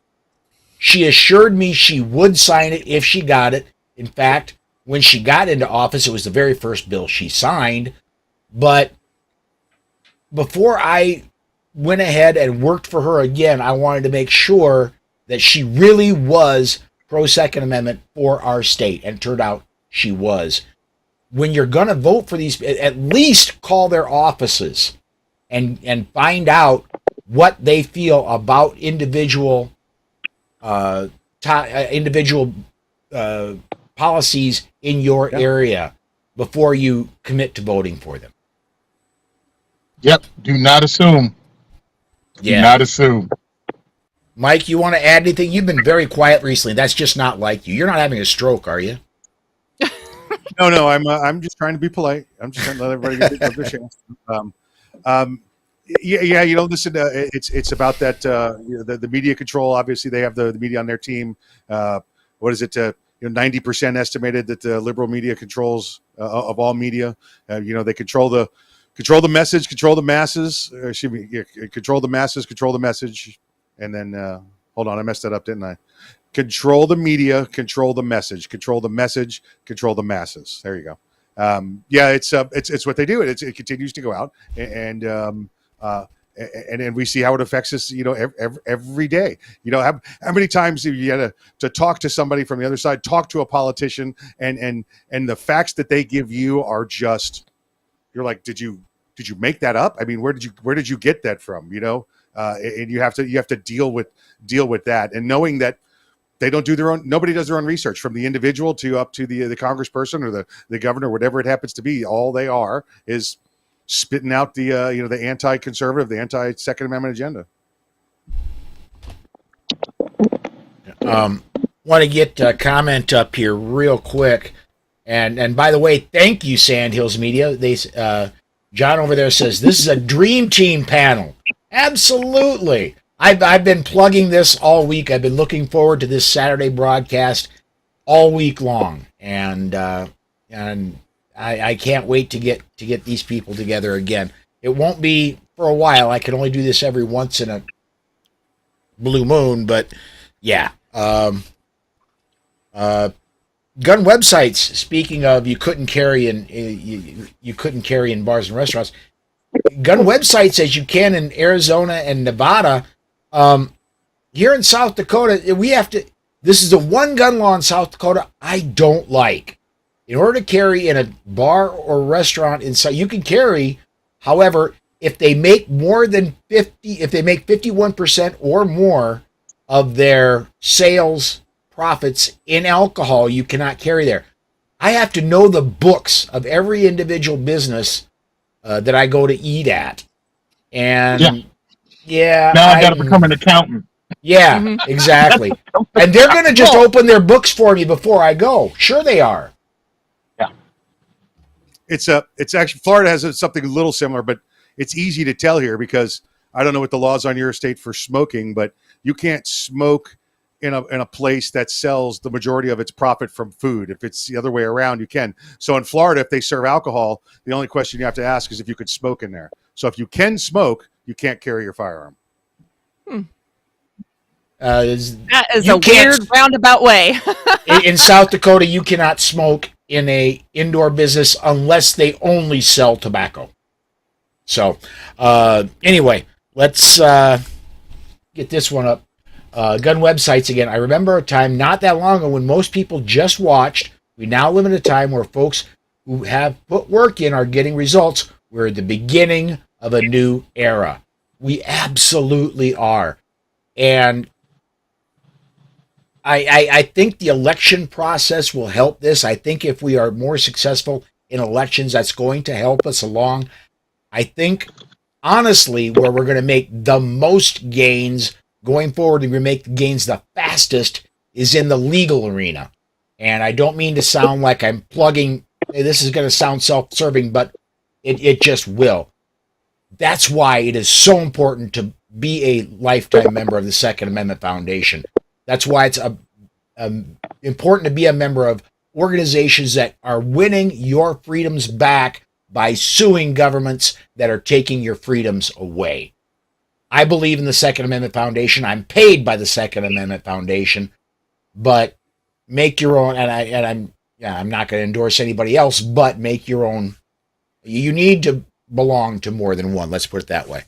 She assured me she would sign it if she got it. In fact, when she got into office, it was the very first bill she signed. But before I went ahead and worked for her again, I wanted to make sure that she really was pro-Second Amendment for our state. And it turned out she was. When you're going to vote for these, at least call their offices and find out what they feel about individual policies in your area before you commit to voting for them. Yep. Do not assume. Do not assume. Mike, you want to add anything? You've been very quiet recently. That's just not like you. You're not having a stroke, are you? No. I'm just trying to be polite. I'm just trying to let everybody get their chance. Yeah. Listen. It's about that. The media control. Obviously, they have the media on their team. What is it? 90% estimated that the liberal media controls of all media. They control the message, control the masses. Control the masses, control the message. And then hold on, I messed that up, didn't I? Control the media, control the message, control the message, control the masses. There you go. It's what they do. It continues to go out, and we see how it affects us. Every day. How many times have you had to talk to somebody from the other side, talk to a politician, and the facts that they give you are just, you're like, did you make that up? I mean, where did you get that from? And you have to deal with that, and knowing that they don't do nobody does their own research, from the individual to up to the congressperson or the governor, whatever it happens to be. All they are is spitting out the anti-conservative, the anti-Second Amendment agenda. Want to get a comment up here real quick, and by the way, thank you, Sandhills Media. John over there says this is a dream team panel. Absolutely. I've been plugging this all week. I've been looking forward to this Saturday broadcast all week long, and I can't wait to get these people together again. It won't be for a while. I can only do this every once in a blue moon, but yeah. Gun websites. Speaking of, you couldn't carry in bars and restaurants. Gun websites, as you can in Arizona and Nevada. Here in South Dakota, we have to. This is the one gun law in South Dakota I don't like. In order to carry in a bar or restaurant inside, you can carry. However, if they make more than 50, if they make 51% or more of their sales profits in alcohol, you cannot carry there. I have to know the books of every individual business that I go to eat at, and yeah now I got to become an accountant. Yeah, exactly. And they're going to just open their books for me before I go. Sure, they are. Yeah, it's actually Florida has something a little similar, but it's easy to tell here because I don't know what the laws on your state for smoking, but you can't smoke in a place that sells the majority of its profit from food. If it's the other way around, you can. So in Florida, if they serve alcohol, the only question you have to ask is if you could smoke in there. So if you can smoke, you can't carry your firearm. That is a weird roundabout way. In South Dakota, you cannot smoke in a indoor business unless they only sell tobacco. So anyway, let's get this one up. Gun websites again. I remember a time not that long ago when most people just watched. We now live in a time where folks who have put work in are getting results. We're at the beginning of a new era. We absolutely are. And I think the election process will help this. I think if we are more successful in elections, that's going to help us along. I think, honestly, where we're going to make the most gains going forward and we make the gains the fastest is in the legal arena. And I don't mean to sound like I'm plugging, this is going to sound self-serving, but it just will. That's why it is so important to be a lifetime member of the Second Amendment Foundation. That's why it's important to be a member of organizations that are winning your freedoms back by suing governments that are taking your freedoms away. I believe in the Second Amendment Foundation. I'm paid by the Second Amendment Foundation, but make your own. I'm not going to endorse anybody else, but make your own. You need to belong to more than one. Let's put it that way.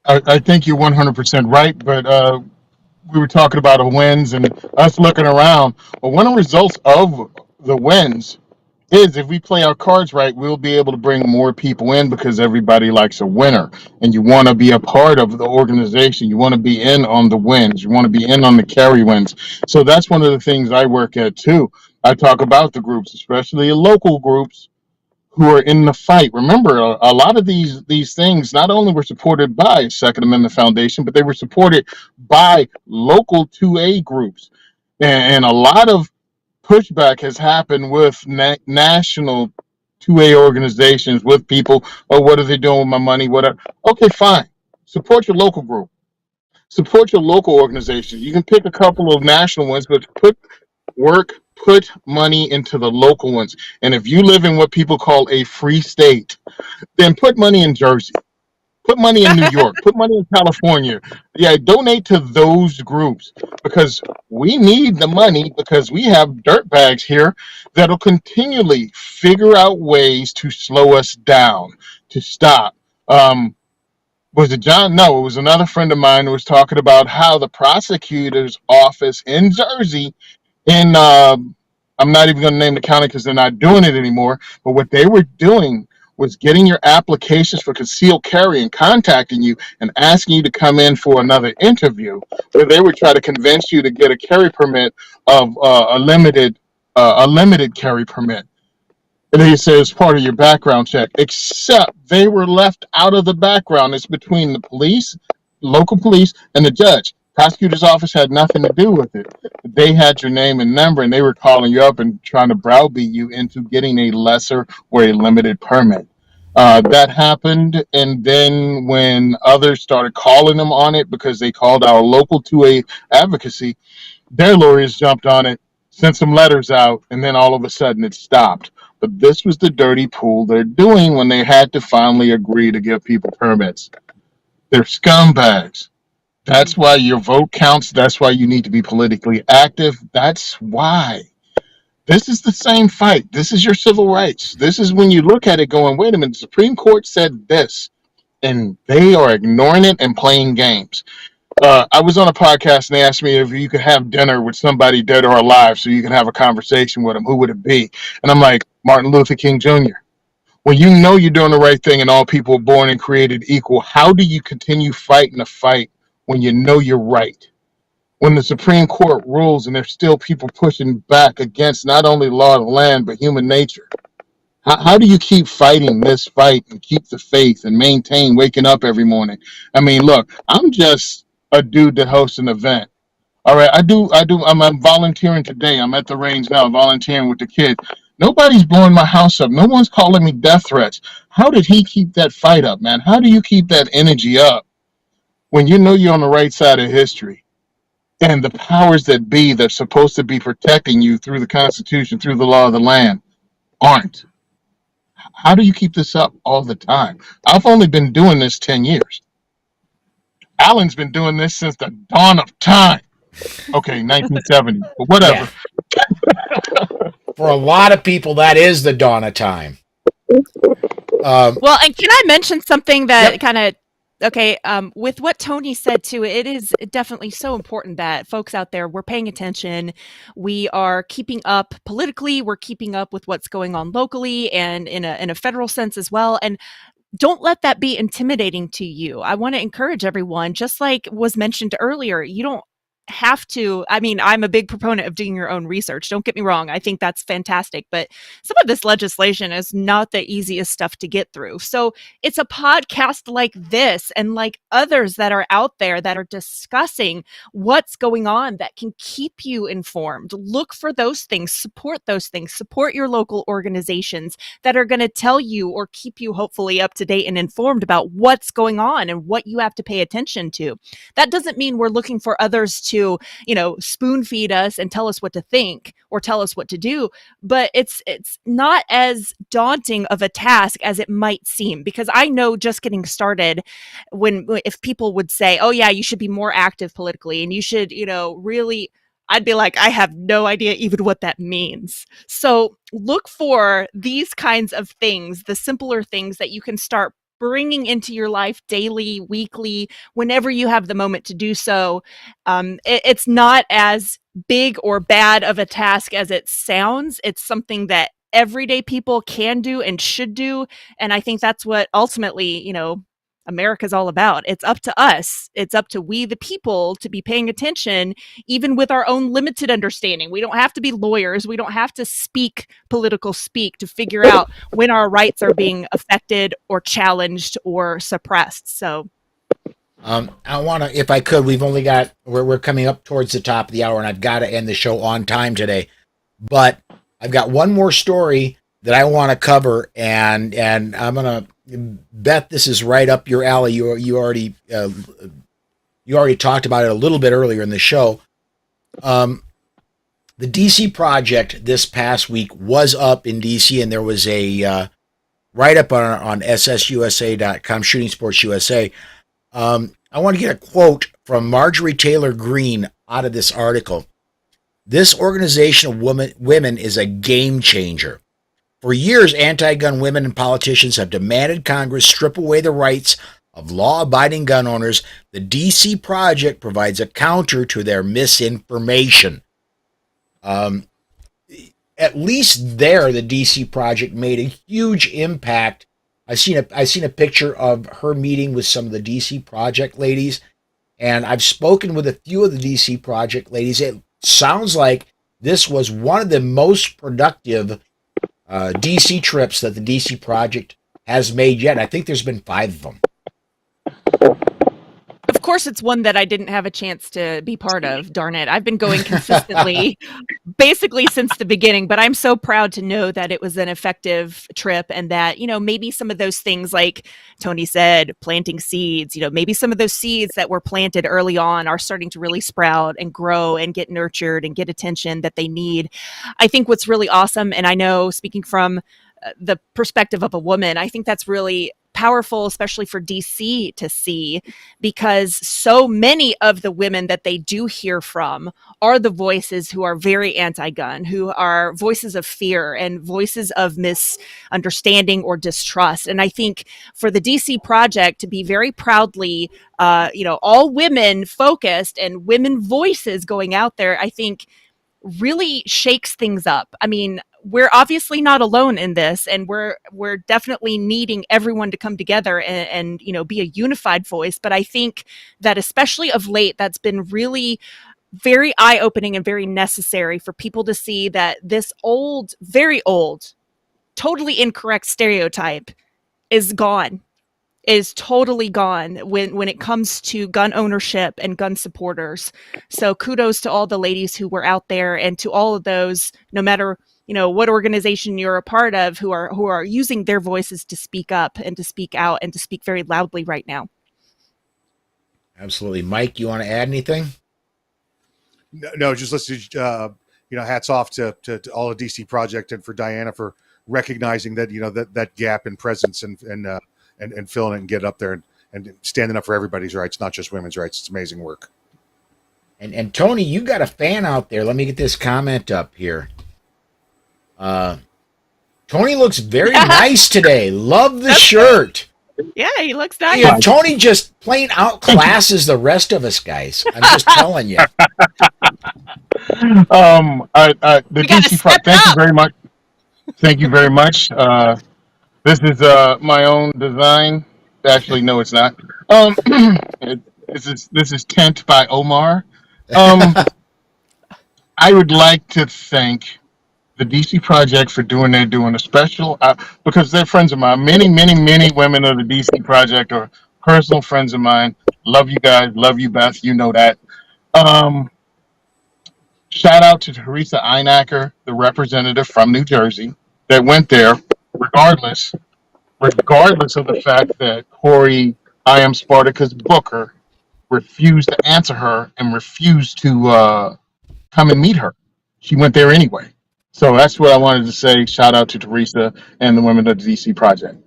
I think you're 100% right, but we were talking about the wins and us looking around. Well, one of the results of the wins is if we play our cards right, we'll be able to bring more people in because everybody likes a winner. And you want to be a part of the organization. You want to be in on the wins. You want to be in on the carry wins. So that's one of the things I work at too. I talk about the groups, especially the local groups who are in the fight. Remember, a lot of these things not only were supported by Second Amendment Foundation, but they were supported by local 2A groups. And a lot of pushback has happened with national 2A organizations, with people, oh, what are they doing with my money? Whatever. Okay, fine. Support your local group. Support your local organization. You can pick a couple of national ones, but put money into the local ones. And if you live in what people call a free state, then put money in Jersey, put money in New York, put money in California. Yeah, donate to those groups because we need the money because we have dirtbags here that'll continually figure out ways to slow us down, to stop. Was it John? No, it was another friend of mine who was talking about how the prosecutor's office in Jersey I'm not even going to name the county because they're not doing it anymore. But what they were doing was getting your applications for concealed carry and contacting you and asking you to come in for another interview, where they would try to convince you to get a carry permit of a limited carry permit. And they say it's part of your background check, except they were left out of the background. It's between the police, local police, and the judge. Prosecutor's office had nothing to do with it. They had your name and number, and they were calling you up and trying to browbeat you into getting a lesser or a limited permit. That happened, and then when others started calling them on it because they called our local 2A advocacy, their lawyers jumped on it, sent some letters out, and then all of a sudden it stopped. But this was the dirty pool they're doing when they had to finally agree to give people permits. They're scumbags. That's why your vote counts. That's why you need to be politically active. That's why. This is the same fight. This is your civil rights. This is when you look at it going, wait a minute, the Supreme Court said this, and they are ignoring it and playing games. I was on a podcast and they asked me if you could have dinner with somebody dead or alive so you can have a conversation with them, who would it be? And I'm like, Martin Luther King Jr. When you know you're doing the right thing and all people are born and created equal, how do you continue fighting a fight when you know you're right? When the Supreme Court rules and there's still people pushing back against not only law of the land, but human nature. How do you keep fighting this fight and keep the faith and maintain waking up every morning? I mean, look, I'm just a dude that hosts an event. All right, I'm volunteering today. I'm at the range now, volunteering with the kids. Nobody's blowing my house up. No one's calling me death threats. How did he keep that fight up, man? How do you keep that energy up when you know you're on the right side of history? And the powers that be that's supposed to be protecting you through the Constitution, through the law of the land, aren't. How do you keep this up all the time? I've only been doing this 10 years. Alan's been doing this since the dawn of time. Okay, 1970, but whatever. Yeah. For a lot of people, that is the dawn of time. Well, and can I mention something that Yep. kind of, okay, with what Tony said too, it is definitely so important that folks out there, we're paying attention. We are keeping up politically. We're keeping up with what's going on locally and in a federal sense as well. And don't let that be intimidating to you. I want to encourage everyone, just like was mentioned earlier, you don't have to. I mean, I'm a big proponent of doing your own research. Don't get me wrong. I think that's fantastic. But some of this legislation is not the easiest stuff to get through. So it's a podcast like this and like others that are out there that are discussing what's going on that can keep you informed. Look for those things, support your local organizations that are going to tell you or keep you hopefully up to date and informed about what's going on and what you have to pay attention to. That doesn't mean we're looking for others to, spoon feed us and tell us what to think or tell us what to do, but it's not as daunting of a task as it might seem, because I know just getting started, if people would say, oh yeah, you should be more active politically and you should, really, I'd be like, I have no idea even what that means. So look for these kinds of things, the simpler things that you can start bringing into your life daily, weekly, whenever you have the moment to do so. It's not as big or bad of a task as it sounds. It's something that everyday people can do and should do. And I think that's what ultimately, America's all about. It's up to us. It's up to we, the people, to be paying attention, even with our own limited understanding. We don't have to be lawyers. We don't have to speak political speak to figure out when our rights are being affected or challenged or suppressed. So I want to, if I could, we're coming up towards the top of the hour and I've got to end the show on time today, but I've got one more story that I want to cover, and I'm going to, Beth, this is right up your alley. You already talked about it a little bit earlier in the show. The DC project this past week was up in DC, and there was a write-up on ssusa.com, Shooting Sports USA. I want to get a quote from Marjorie Taylor Greene out of this article. This organization of women is a game changer. For years, anti-gun women and politicians have demanded Congress strip away the rights of law-abiding gun owners. The DC Project provides a counter to their misinformation. At least there, the DC Project made a huge impact. I've seen a picture of her meeting with some of the DC Project ladies, and I've spoken with a few of the DC Project ladies. It sounds like this was one of the most productive DC trips that the DC Project has made yet. I think there's been 5 of them. of course, it's one that I didn't have a chance to be part of. Darn it. I've been going consistently, basically since the beginning, but I'm so proud to know that it was an effective trip and that, maybe some of those things, like Tony said, planting seeds, maybe some of those seeds that were planted early on are starting to really sprout and grow and get nurtured and get attention that they need. I think what's really awesome, and I know speaking from the perspective of a woman, I think that's really powerful, especially for DC to see, because so many of the women that they do hear from are the voices who are very anti-gun, who are voices of fear and voices of misunderstanding or distrust. And I think for the DC project to be very proudly, all women focused and women voices going out there, I think really shakes things up. I mean, we're obviously not alone in this, and we're definitely needing everyone to come together and be a unified voice. But I think that especially of late, that's been really very eye-opening and very necessary for people to see that this old, very old, totally incorrect stereotype is gone. Is totally gone when it comes to gun ownership and gun supporters. So kudos to all the ladies who were out there, and to all of those, no matter what organization you're a part of, who are using their voices to speak up and to speak out and to speak very loudly right now. Absolutely. Mike, you want to add anything? No, just listen to, hats off to all of DC Project and for Diana for recognizing that, that gap in presence and filling it and get up there and standing up for everybody's rights, not just women's rights. It's amazing work. And Tony, you got a fan out there. Let me get this comment up here. Tony looks very nice today. Love the shirt. Yeah, he looks nice. Yeah, Tony just plain outclasses the rest of us guys. I'm just telling you. The DC Project. Thank you very much. Thank you very much. This is my own design. Actually, no, it's not. This is Tent by Omar. I would like to thank the DC Project for doing a special, because they're friends of mine. Many women of the DC Project are personal friends of mine. Love you guys. Love you, Beth. You know that. Shout out to Teresa Einacker, the representative from New Jersey that went there, regardless of the fact that Corey, I Am Spartacus Booker, refused to answer her and refused to come and meet her. She went there anyway. So that's what I wanted to say. Shout out to Teresa and the women of the DC Project.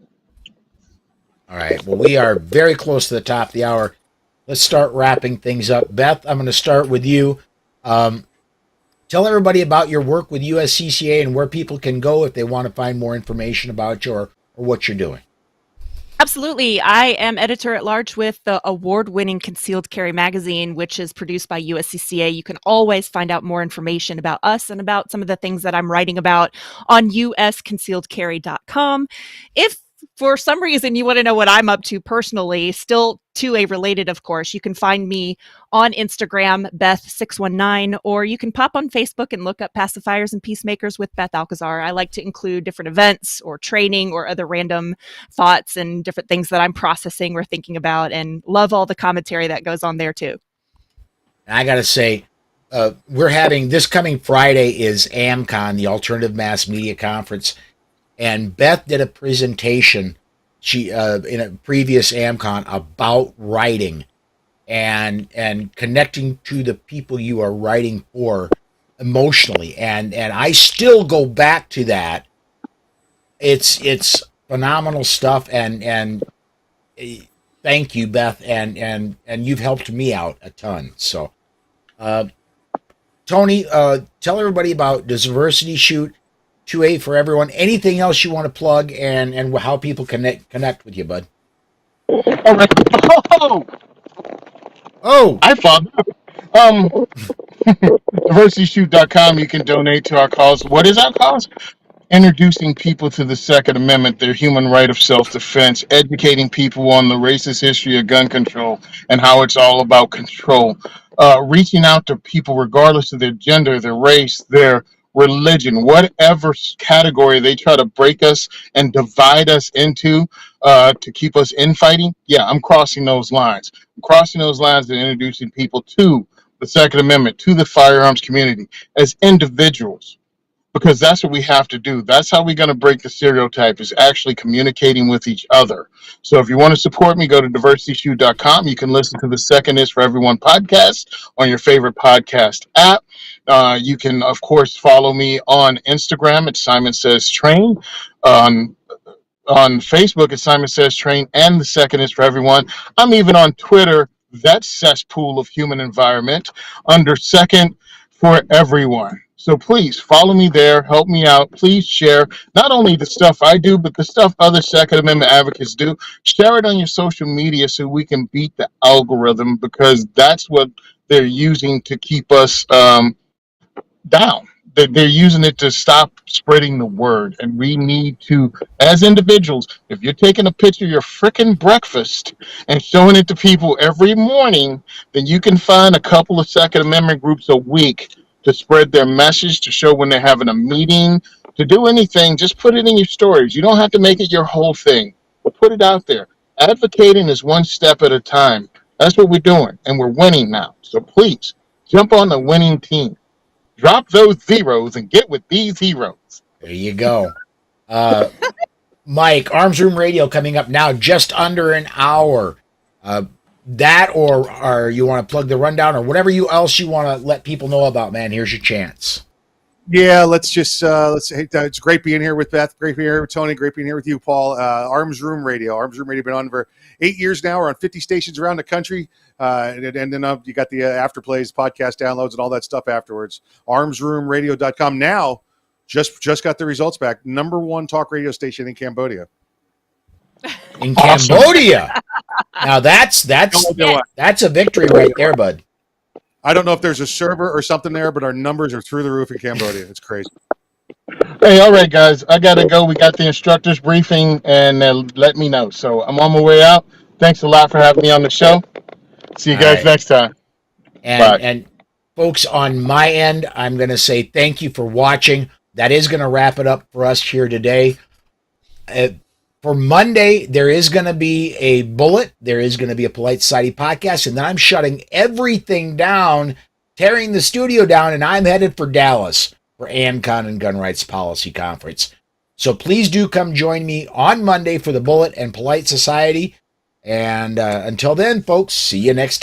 All right. Well, we are very close to the top of the hour. Let's start wrapping things up. Beth, I'm going to start with you. Tell everybody about your work with USCCA and where people can go if they want to find more information about you or what you're doing. Absolutely. I am editor-at-large with the award-winning Concealed Carry magazine, which is produced by USCCA. You can always find out more information about us and about some of the things that I'm writing about on usconcealedcarry.com. If for some reason you want to know what I'm up to personally, still 2A related, of course, you can find me on Instagram, Beth619, or you can pop on Facebook and look up Pacifiers and Peacemakers with Beth Alcazar. I like to include different events or training or other random thoughts and different things that I'm processing or thinking about, and love all the commentary that goes on there too. I got to say, we're having this coming Friday is AmCon, the Alternative Mass Media Conference. And Beth did a presentation in a previous AmCon about writing and connecting to the people you are writing for emotionally. And I still go back to that. It's phenomenal stuff. And thank you, Beth. And you've helped me out a ton. So, Tony, tell everybody about Diversity Shoot 2A for everyone. Anything else you want to plug and how people connect with you, bud? All right. Oh, I found diversityshoot.com. You can donate to our cause. What is our cause? Introducing people to the Second Amendment, their human right of self-defense, educating people on the racist history of gun control and how it's all about control, reaching out to people regardless of their gender, their race, their religion, whatever category they try to break us and divide us into to keep us infighting. Yeah, I'm crossing those lines. I'm crossing those lines and introducing people to the Second Amendment, to the firearms community as individuals, because that's what we have to do. That's how we're going to break the stereotype, is actually communicating with each other. So if you want to support me, go to diversityshoe.com. You can listen to the Second is for Everyone podcast on your favorite podcast app. You can, of course, follow me on Instagram at Simon Says Train. On Facebook at Simon Says Train, and the Second is for Everyone. I'm even on Twitter, that cesspool of human environment, under Second for Everyone. So please follow me there, help me out. Please share not only the stuff I do, but the stuff other Second Amendment advocates do. Share it on your social media so we can beat the algorithm, because that's what they're using to keep us down. They're using it to stop spreading the word. And we need to, as individuals, if you're taking a picture of your frickin' breakfast and showing it to people every morning, then you can find a couple of Second Amendment groups a week to spread their message, to show when they're having a meeting, to do anything. Just put it in your stories. You don't have to make it your whole thing, but put it out there. Advocating is one step at a time. That's what we're doing, and we're winning now. So please jump on the winning team. Drop those zeros and get with these heroes. There you go. Mike, Arms Room Radio coming up now, just under an hour. That or you want to plug the rundown or whatever else you want to let people know about, man, here's your chance. Yeah, let's say it's great being here with Beth, great being here with Tony, great being here with you, Paul. Arms Room Radio been on for 8 years now. We're on 50 stations around the country. And then you got the afterplays, podcast downloads, and all that stuff afterwards. Armsroomradio.com now just got the results back. #1 talk radio station in Cambodia. In Cambodia. Now that's a victory right there, bud. I don't know if there's a server or something there, but our numbers are through the roof in Cambodia. It's crazy. Hey, all right, guys. I got to go. We got the instructors briefing, and let me know. So I'm on my way out. Thanks a lot for having me on the show. See you guys next time. Bye. And folks, on my end, I'm going to say thank you for watching. That is going to wrap it up for us here today. For Monday, there is going to be a bullet. There is going to be a Polite Society podcast. And then I'm shutting everything down, tearing the studio down, and I'm headed for Dallas for AMCON and Gun Rights Policy Conference. So please do come join me on Monday for the Bullet and Polite Society. And until then, folks, see you next time.